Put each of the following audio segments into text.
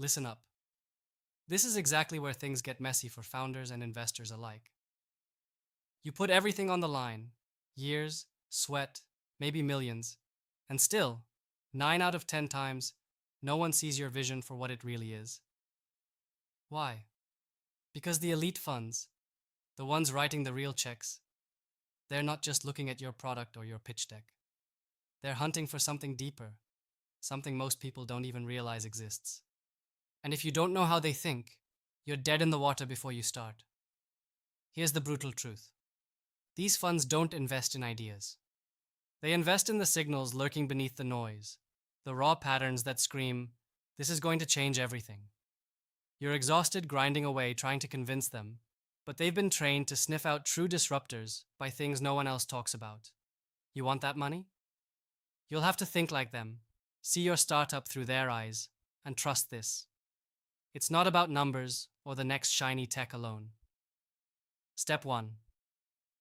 Listen up. This is exactly where things get messy for founders and investors alike. You put everything on the line years, sweat, maybe millions, and still, 9 out of 10 times, no one sees your vision for what it really is. Why? Because the elite funds, the ones writing the real checks, they're not just looking at your product or your pitch deck. They're hunting for something deeper, something most people don't even realize exists. And if you don't know how they think, you're dead in the water before you start. Here's the brutal truth. These funds don't invest in ideas. They invest in the signals lurking beneath the noise, the raw patterns that scream, "This is going to change everything." You're exhausted grinding away trying to convince them, but they've been trained to sniff out true disruptors by things no one else talks about. You want that money? You'll have to think like them, see your startup through their eyes, and trust this. It's not about numbers or the next shiny tech alone. Step 1.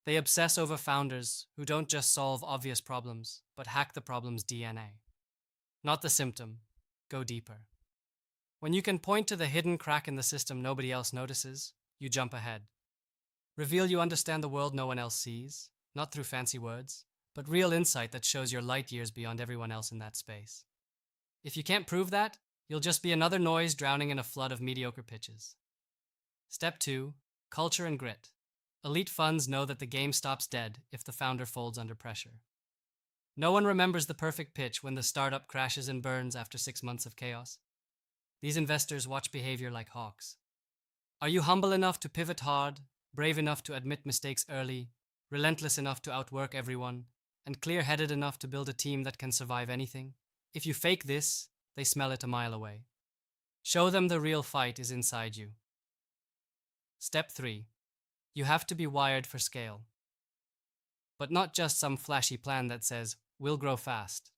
They obsess over founders who don't just solve obvious problems, but hack the problem's DNA. Not the symptom. Go deeper. When you can point to the hidden crack in the system nobody else notices, you jump ahead. Reveal you understand the world no one else sees, not through fancy words, but real insight that shows you're light years beyond everyone else in that space. If you can't prove that, you'll just be another noise drowning in a flood of mediocre pitches. Step 2. Culture and grit. Elite funds know that the game stops dead if the founder folds under pressure. No one remembers the perfect pitch when the startup crashes and burns after 6 months of chaos. These investors watch behavior like hawks. Are you humble enough to pivot hard, brave enough to admit mistakes early, relentless enough to outwork everyone, and clear-headed enough to build a team that can survive anything? If you fake this, they smell it a mile away. Show them the real fight is inside you. Step 3. You have to be wired for scale. But not just some flashy plan that says, "We'll grow fast."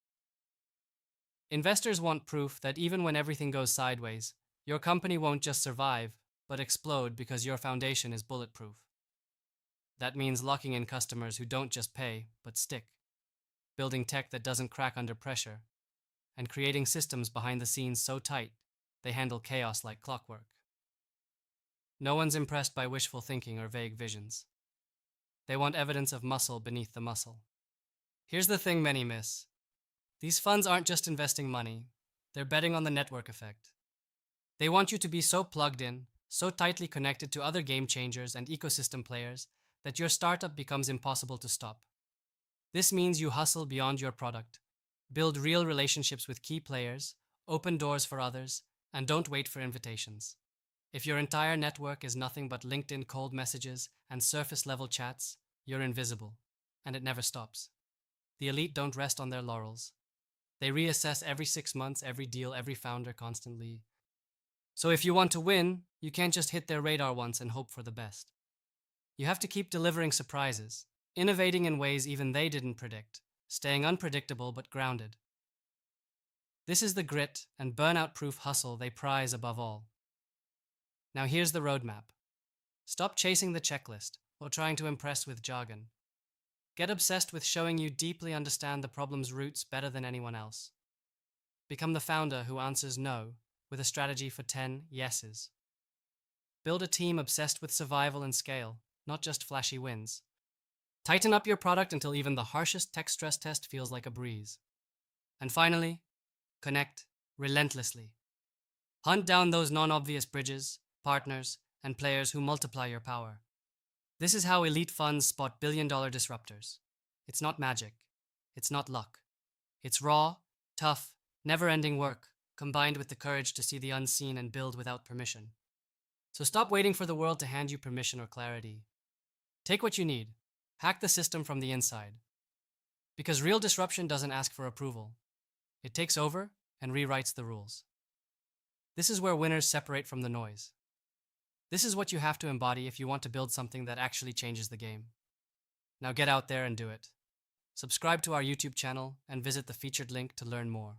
Investors want proof that even when everything goes sideways, your company won't just survive, but explode because your foundation is bulletproof. That means locking in customers who don't just pay, but stick, building tech that doesn't crack under pressure, and creating systems behind the scenes so tight they handle chaos like clockwork. No one's impressed by wishful thinking or vague visions. They want evidence of muscle beneath the muscle. Here's the thing many miss. These funds aren't just investing money, they're betting on the network effect. They want you to be so plugged in, so tightly connected to other game changers and ecosystem players that your startup becomes impossible to stop. This means you hustle beyond your product, build real relationships with key players, open doors for others, and don't wait for invitations. If your entire network is nothing but LinkedIn cold messages and surface-level chats, you're invisible, and it never stops. The elite don't rest on their laurels. They reassess every 6 months, every deal, every founder constantly. So if you want to win, you can't just hit their radar once and hope for the best. You have to keep delivering surprises, innovating in ways even they didn't predict, staying unpredictable but grounded. This is the grit and burnout-proof hustle they prize above all. Now here's the roadmap. Stop chasing the checklist or trying to impress with jargon. Get obsessed with showing you deeply understand the problem's roots better than anyone else. Become the founder who answers no with a strategy for 10 yeses. Build a team obsessed with survival and scale, not just flashy wins. Tighten up your product until even the harshest tech stress test feels like a breeze. And finally, connect relentlessly. Hunt down those non-obvious bridges, partners, and players who multiply your power. This is how elite funds spot billion-dollar disruptors. It's not magic. It's not luck. It's raw, tough, never-ending work, combined with the courage to see the unseen and build without permission. So stop waiting for the world to hand you permission or clarity. Take what you need. Hack the system from the inside. Because real disruption doesn't ask for approval. It takes over and rewrites the rules. This is where winners separate from the noise. This is what you have to embody if you want to build something that actually changes the game. Now get out there and do it. Subscribe to our YouTube channel and visit the featured link to learn more.